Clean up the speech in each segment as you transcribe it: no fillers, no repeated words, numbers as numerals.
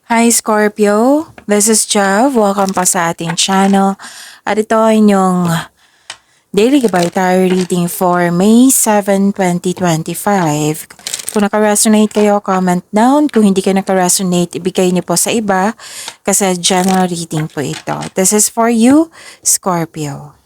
Hi Scorpio, this is Jav. Welcome pa sa ating channel. At ito ay inyong daily gabay tarot reading for May 7, 2025. Kung naka-resonate kayo, comment down. Kung hindi kayo naka-resonate, ibigay niyo po sa iba kasi general reading po ito. This is for you, Scorpio.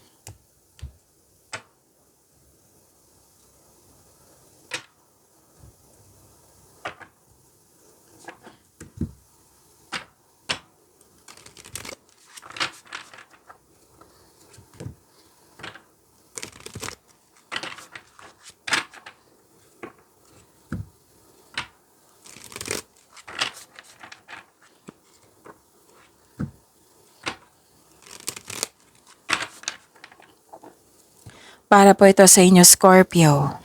Para po ito sa inyo, Scorpio.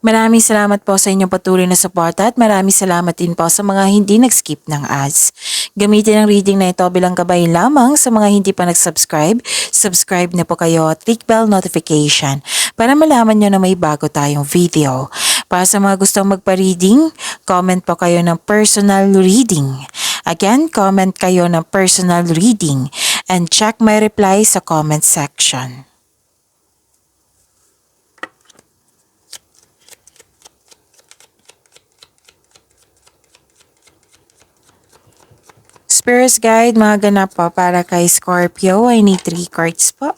Maraming salamat po sa inyong patuloy na suporta at maraming salamat din po sa mga hindi nag-skip ng ads. Gamitin ang reading na ito bilang gabay lamang sa mga hindi pa nag-subscribe. Subscribe na po kayo at click bell notification para malaman nyo na may bago tayong video. Para sa mga gustong magpa-reading, comment po kayo ng personal reading. Again, comment kayo ng personal reading and check my reply sa comment section. Spirits Guide, mga ganap po para kay Scorpio. I need 3 cards po.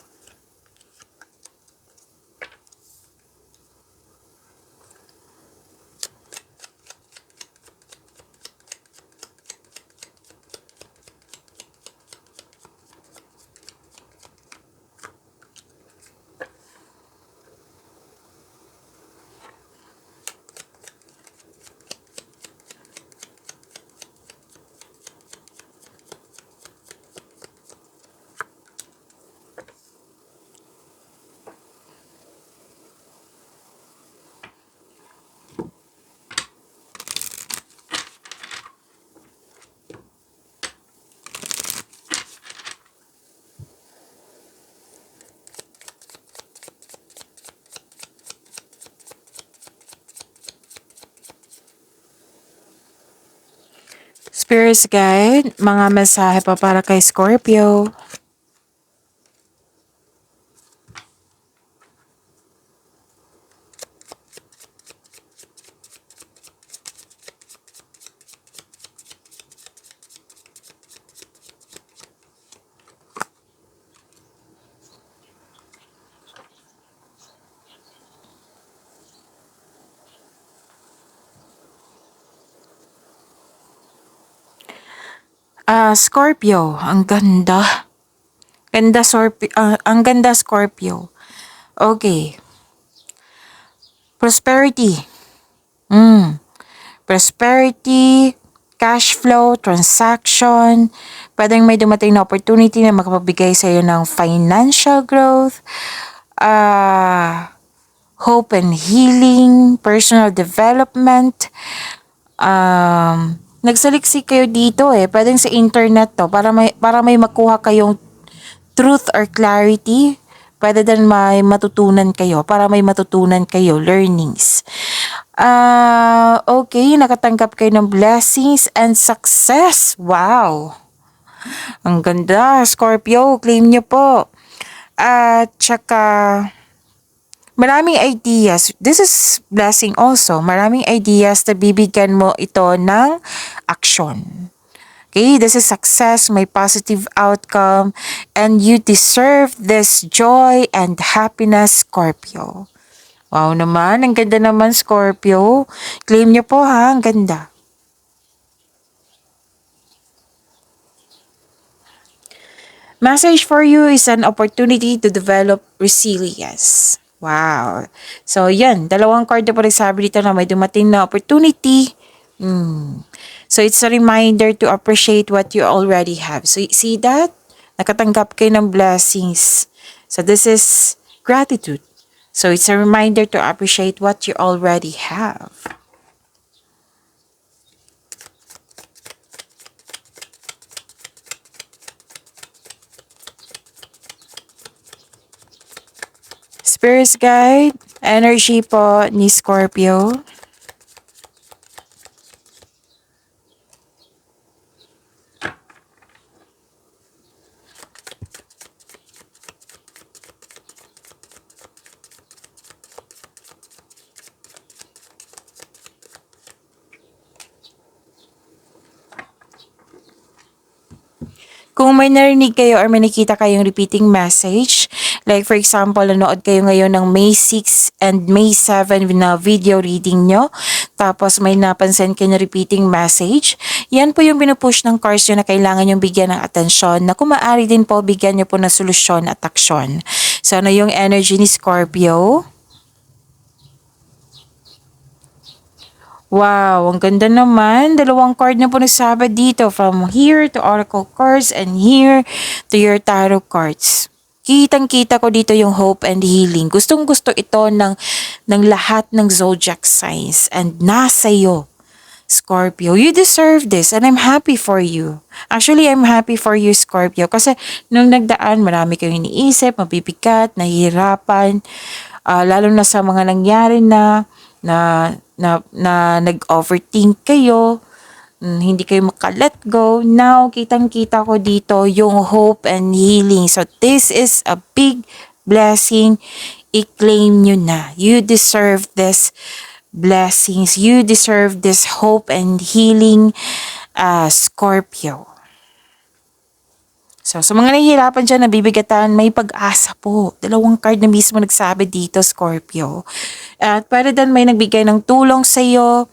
Spirits Guide, mga mensahe pa para kay Scorpio. Scorpio, ang ganda. Ang ganda Scorpio. Okay. Prosperity. Prosperity, cash flow, transaction. Pwedeng may dumating na opportunity na makapagbigay sa iyo ng financial growth. Hope and healing, personal development. Nagsaliksik kayo dito Pwedeng sa internet to para may makuha kayong truth or clarity. Pwede din may matutunan kayo para may matutunan kayo learnings. Okay, nakatanggap kayo ng blessings and success. Wow! Ang ganda, Scorpio, claim nyo po. At tsaka maraming ideas. This is blessing also. Maraming ideas na bibigyan mo ito ng action. Okay, this is success, may positive outcome, and you deserve this joy and happiness, Scorpio. Wow naman, ang ganda naman, Scorpio. Claim niyo po ha, ang ganda. Message for you is an opportunity to develop resilience. Wow. So, yan. Dalawang card na po nagsabi dito na may dumating na opportunity. So, it's a reminder to appreciate what you already have. So, see that? Nakatanggap kayo ng blessings. So, this is gratitude. So, it's a reminder to appreciate what you already have. Spirits guide, energy po ni Scorpio. Kung may narinig kayo or may nakita kayong repeating message, like for example, nanood kayo ngayon ng May 6 and May 7 na video reading nyo, tapos may napansin kayo na repeating message, yan po yung pinupush ng cards nyo na kailangan yung bigyan ng atensyon, na kung maaari din po, bigyan nyo po ng solusyon at aksyon. So, ano yung energy ni Scorpio? Wow, ang ganda naman. Dalawang card na po nagsabi dito. From here to Oracle cards and here to your tarot cards. Kitang-kita ko dito yung hope and healing. Gustong-gusto ito ng lahat ng zodiac signs. And nasa iyo, Scorpio. You deserve this and I'm happy for you. Actually, I'm happy for you, Scorpio. Kasi nung nagdaan, marami kayong iniisip, mabibigat, nahihirapan. Lalo na sa mga nangyari na nag-overthink kayo, hindi kayo maka-let go. Now, kitang-kita ko dito yung hope and healing. So, this is a big blessing. I-claim nyo na. You deserve this blessings. You deserve this hope and healing, Scorpio. So, sa mga nahihirapan dyan, nabibigatan, may pag-asa po. Dalawang card na mismo nagsabi dito, Scorpio. At para din may nagbigay ng tulong sa iyo.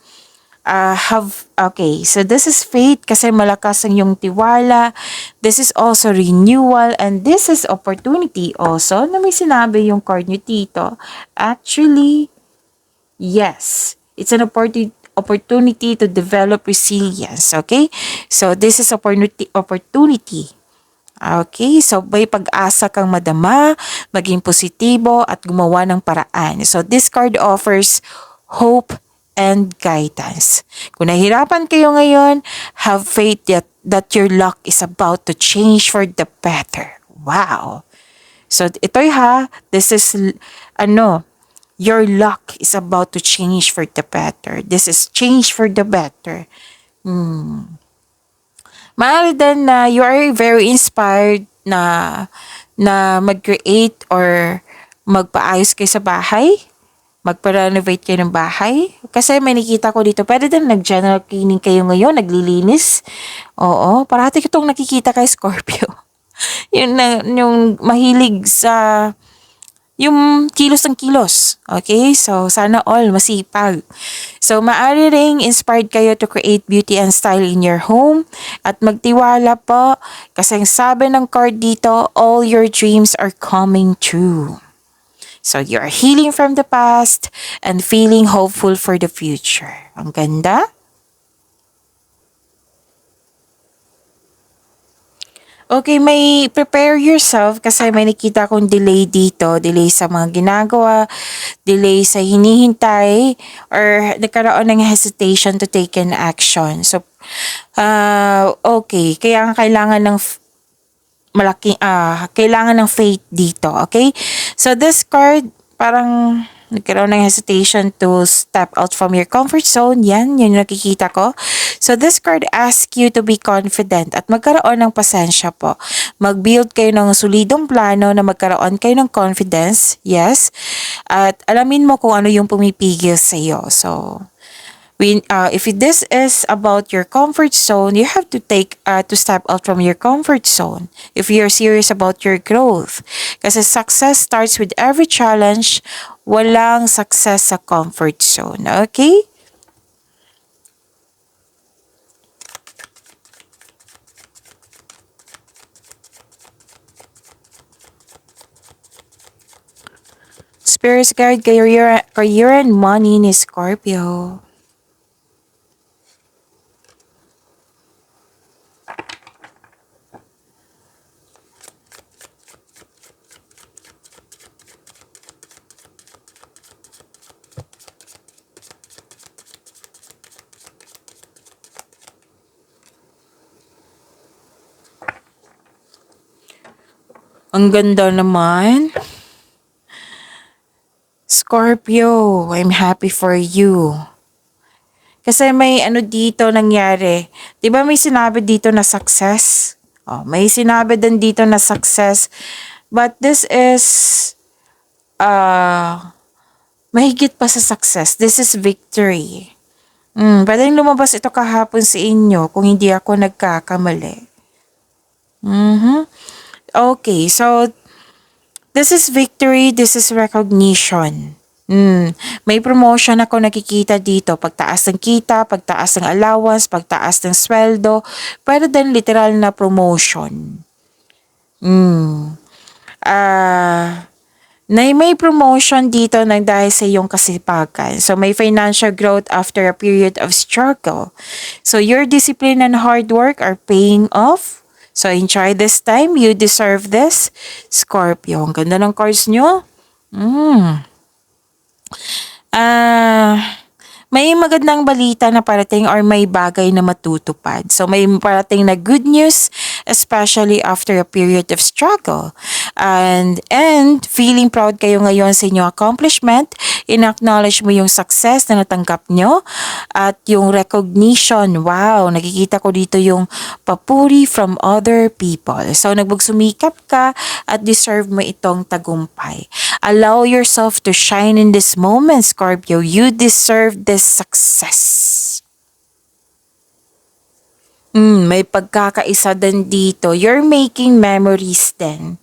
Okay, so this is faith kasi malakas ang iyong tiwala. This is also renewal and this is opportunity also na may sinabi yung card nyo dito. Actually, yes, it's an opportunity to develop resilience, okay? So, this is opportunity. Okay, so may pag-asa kang madama, maging positibo at gumawa ng paraan. So this card offers hope and guidance. Kung nahirapan kayo ngayon, have faith that your luck is about to change for the better. Wow! So ito'y this is your luck is about to change for the better. This is change for the better. Maaari din na you are very inspired na mag-create or magpaayos kayo sa bahay, magpa-renovate kayo ng bahay. Kasi may nakita ko dito, pwede din nag-general cleaning kayo ngayon, naglilinis. Oo, parati ko itong nakikita kay Scorpio. yung mahilig sa yung kilos ng kilos. Okay? So, sana all masipag. So, maaari ring inspired kayo to create beauty and style in your home. At magtiwala po. Kasi ang sabi ng card dito, all your dreams are coming true. So, you're healing from the past and feeling hopeful for the future. Ang ganda. Okay, may prepare yourself kasi may nakita akong delay dito. Delay sa mga ginagawa, delay sa hinihintay, or nagkaroon ng hesitation to take an action. So, okay. Kaya kailangan ng kailangan ng faith dito. Okay? So, this card, parang nagkaroon ng hesitation to step out from your comfort zone. Yan yung nakikita ko. So, this card asks you to be confident at magkaroon ng pasensya po. Mag-build kayo ng solidong plano na magkaroon kayo ng confidence. Yes. At alamin mo kung ano yung pumipigil sa iyo. So, if this is about your comfort zone, you have to to step out from your comfort zone if you're serious about your growth. Kasi success starts with every challenge. Walang success sa comfort zone. Okay? Spirit guide, career and money ni Scorpio. Ang ganda naman. Scorpio, I'm happy for you. Kasi may ano dito nangyari. 'Di ba may sinabi dito na success? Oh, may sinabi din dito na success. But this is uh mahigit pa sa success. This is victory. Pwedeng lumabas ito kahapon sa inyo kung hindi ako nagkakamali. Okay, so this is victory, this is recognition. May promotion ako nakikita dito. Pagtaas ng kita, pagtaas ng allowance, pagtaas ng sweldo. Pero din literal na promotion. Ah, may promotion dito nang dahil sa iyong kasipagan. So, may financial growth after a period of struggle. So, your discipline and hard work are paying off. So, enjoy this time. You deserve this. Scorpio. Ang ganda ng cards nyo. May magandang balita na parating or may bagay na matutupad. So may parating na good news, especially after a period of struggle. And feeling proud kayo ngayon sa inyong accomplishment, in-acknowledge mo yung success na natanggap nyo at yung recognition. Wow, nakikita ko dito yung papuri from other people. So nagbugsumikap ka at deserve mo itong tagumpay. Allow yourself to shine in this moment, Scorpio. You deserve this success. May pagkakaisa din dito. You're making memories din.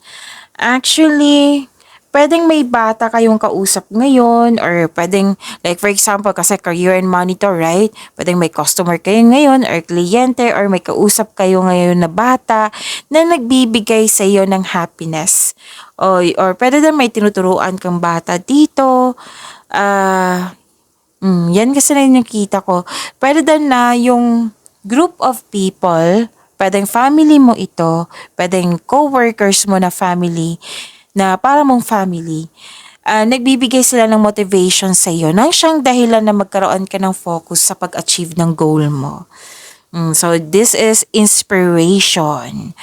Actually, pwedeng may bata kayong kausap ngayon or pwedeng, like for example, kasi career and money to, right? Pwedeng may customer kayo ngayon or kliyente or may kausap kayo ngayon na bata na nagbibigay sa iyo ng happiness. Or pwede din may tinuturuan kang bata dito. Yan kasi na yung kita ko. Pwede din na yung group of people, pwedeng family mo ito, pwedeng co-workers mo na family, na para mong family, nagbibigay sila ng motivation sa iyo nang siyang dahilan na magkaroon ka ng focus sa pag-achieve ng goal mo. So this is inspiration.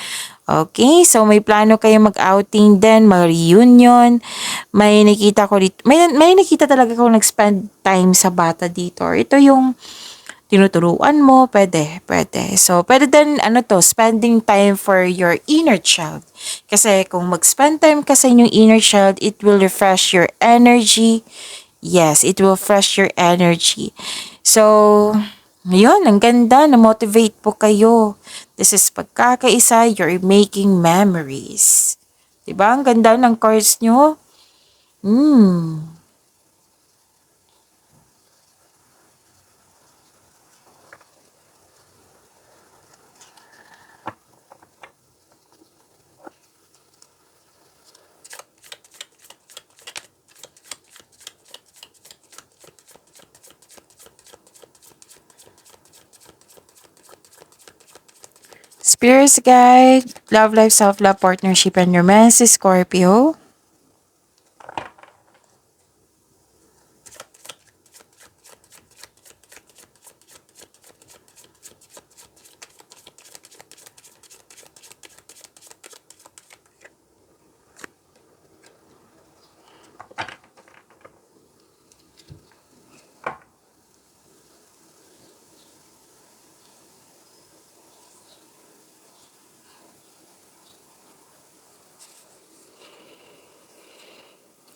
Okay, so may plano kayo mag-outing din, mag-reunion. May nakita ko dito, may nakita talaga ko nag-spend time sa bata dito. Ito yung tinuturuan mo, pwede. So, pwede din, spending time for your inner child. Kasi kung mag-spend time ka sa inyong inner child, it will refresh your energy. Yes, it will refresh your energy. So, yun, ang ganda, na-motivate po kayo. This is pagkakaisa, you're making memories. Diba? Ang ganda ng cards nyo. Spirits guide, love, life, self-love, partnership, and romance, Scorpio.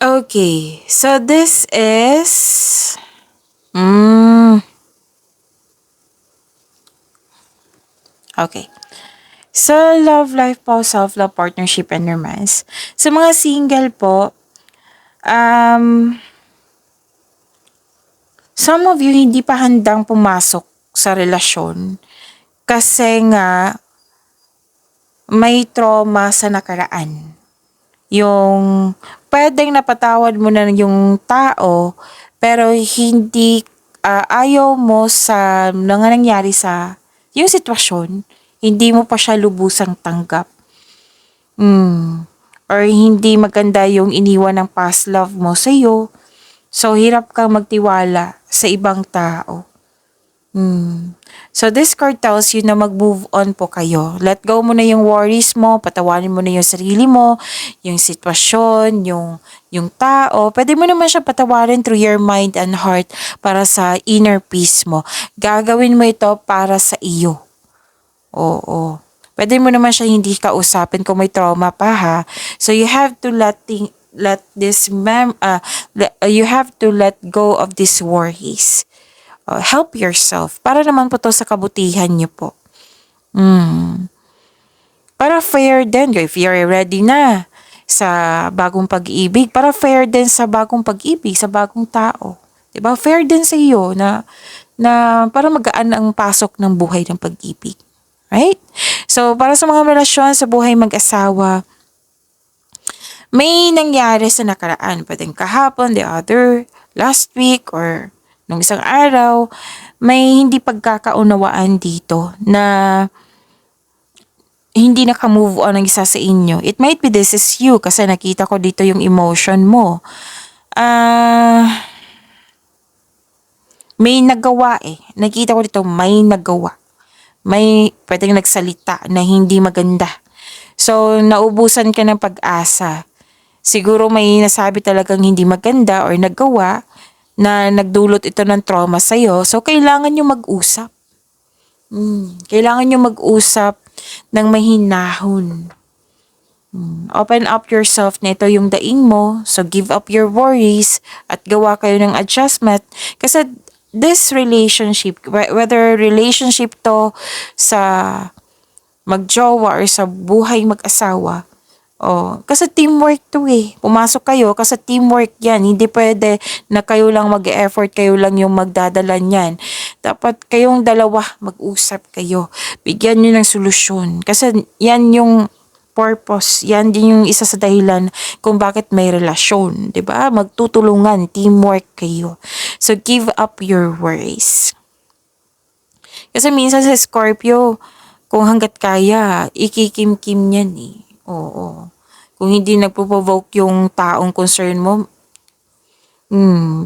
Okay, so this is okay. So, love life po, self-love, partnership, and romance. Sa mga single po, some of you hindi pa handang pumasok sa relasyon kasi nga may trauma sa nakaraan. Yung pwedeng napatawad mo na yung tao pero hindi ayaw mo sa mga nangyari sa yung sitwasyon, hindi mo pa siya lubusang tanggap. Or hindi maganda yung iniwan ng past love mo sa iyo. So, hirap kang magtiwala sa ibang tao. So this card tells you na mag-move on po kayo. Let go mo na yung worries mo, patawanin mo na yung sarili mo, yung sitwasyon, yung tao. Pwede mo naman siya patawarin through your mind and heart para sa inner peace mo. Gagawin mo ito para sa iyo. Oo. Pwede mo naman siya hindi kausapin kung may trauma pa ha. So you have to you have to let go of these worries. Help yourself. Para naman po to sa kabutihan niyo po. Para fair din, if you're ready na sa bagong pag-ibig, para fair din sa bagong pag-ibig, sa bagong tao. Diba? Fair din sa iyo na para magaan ang pasok ng buhay ng pag-ibig. Right? So, para sa mga relasyon sa buhay mag-asawa, may nangyari sa nakaraan. Pwedeng kahapon, the other, last week, or nung isang araw, may hindi pagkakaunawaan dito na hindi naka-move on ang isa sa inyo. It might be this is you kasi nakita ko dito yung emotion mo. May nagawa eh. Nakita ko dito may nagawa. May pwedeng nagsalita na hindi maganda. So, naubusan ka ng pag-asa. Siguro may nasabi talagang hindi maganda or nagawa na nagdulot ito ng trauma sa'yo. So, kailangan nyo mag-usap. Kailangan nyo mag-usap ng mahinahon. Open up yourself na ito yung daing mo. So, give up your worries at gawa kayo ng adjustment. Kasi this relationship, whether relationship to sa magjowa or sa buhay mag-asawa, kasi teamwork to eh. Pumasok kayo kasi teamwork yan. Hindi pwede na kayo lang mag-effort, kayo lang yung magdadala niyan. Dapat kayong dalawa mag-usap kayo. Bigyan nyo ng solusyon. Kasi yan yung purpose. Yan din yung isa sa dahilan kung bakit may relasyon. 'Di ba? Magtutulungan, teamwork kayo. So give up your worries. Kasi minsan sa Scorpio, kung hanggat kaya, ikikim-kim yan eh. Oo. Kung hindi nagpo-provoke yung taong concern mo,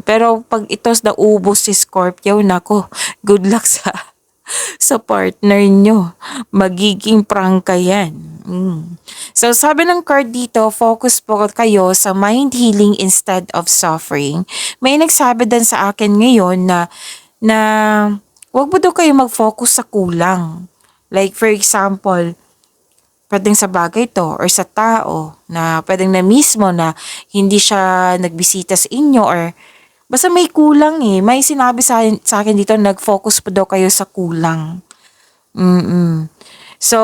pero pag ito naubos si Scorpio, nako, good luck sa partner nyo. Magiging prangka yan. So, sabi ng card dito, focus po kayo sa mind healing instead of suffering. May nagsabi din sa akin ngayon na wag mo daw kayo mag-focus sa kulang. Like, for example, pwedeng sa bagay to or sa tao na pwedeng na mismo na hindi siya nagbisita sa inyo or basta may kulang eh. May sinabi sa akin dito, nag-focus po daw kayo sa kulang. So,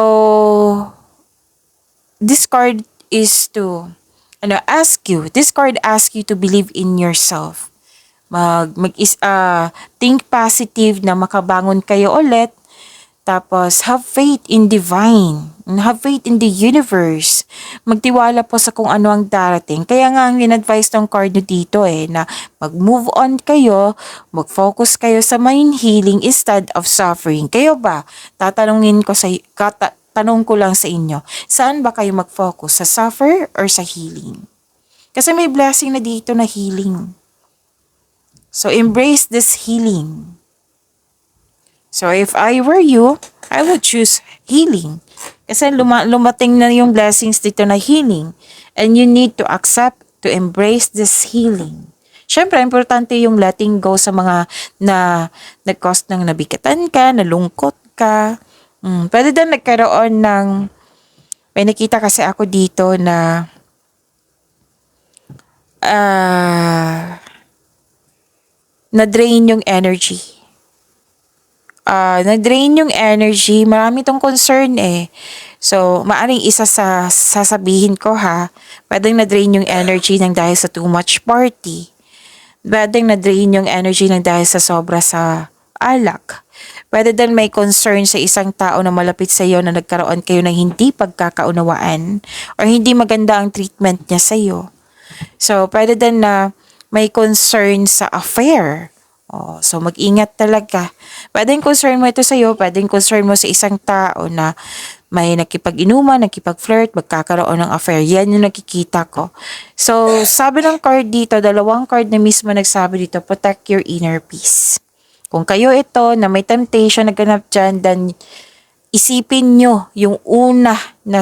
this card is to this card asks you to believe in yourself. Think positive na makabangon kayo ulit. Tapos, have faith in divine. Have faith in the universe. Magtiwala po sa kung ano ang darating. Kaya nga ang in-advise ng card nyo dito na mag-move on kayo, mag-focus kayo sa mind healing instead of suffering. Kayo ba? Tanong ko lang sa inyo, saan ba kayo mag-focus? Sa suffer or sa healing? Kasi may blessing na dito na healing. So, embrace this healing. So, if I were you, I would choose healing. Kasi lumating na yung blessings dito na healing. And you need to accept, to embrace this healing. Siyempre, importante yung letting go sa mga na nag-cause ng nabigatan ka, nalungkot ka. Pwede din nagkaroon ng, may nakita kasi ako dito na, na-drain yung energy. Nag-drain yung energy, marami tong concern eh. So, maaring isa sa sasabihin ko ha, pwedeng na-drain yung energy ng dahil sa too much party. Pwedeng na-drain yung energy ng dahil sa sobra sa alak. Pwede din may concern sa isang tao na malapit sa iyo na nagkaroon kayo ng hindi pagkakaunawaan or hindi maganda ang treatment niya sa iyo. So, pwede din na may concern sa affair. So mag-ingat talaga. Pwedeng concern mo ito sa'yo, pwedeng concern mo sa isang tao na may nakipag-inuman, nakipag-flirt, magkakaroon ng affair. Yan yung nakikita ko. So, sabi ng card dito, dalawang card na mismo nagsabi dito, protect your inner peace. Kung kayo ito na may temptation na ganap dyan, then isipin nyo yung una na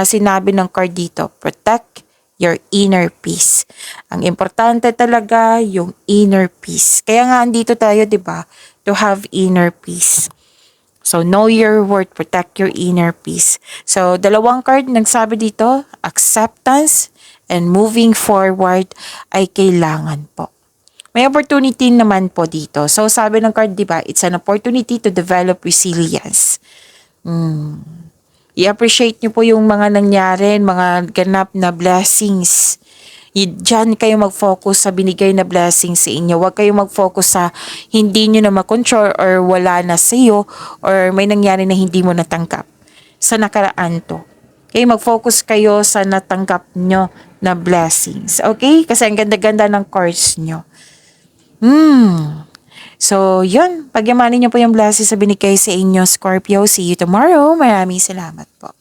sinabi ng card dito. Protect your inner peace. Ang importante talaga yung inner peace. Kaya nga andito tayo, 'di ba? To have inner peace. So know your worth, protect your inner peace. So dalawang card nagsabi dito, acceptance and moving forward ay kailangan po. May opportunity naman po dito. So sabi ng card, 'di ba? It's an opportunity to develop resilience. I-appreciate nyo po yung mga nangyari, mga ganap na blessings. Diyan kayo mag-focus sa binigay na blessings sa inyo. Huwag kayo mag-focus sa hindi nyo na makontrol or wala na sa iyo or may nangyari na hindi mo natanggap. Sa nakaraan to. Okay, mag-focus kayo sa natanggap nyo na blessings. Okay? Kasi ang ganda-ganda ng cards nyo. So, yun. Pagyamanin niyo po yung blessings sa binigay sa inyo, Scorpio. See you tomorrow. Maraming salamat po.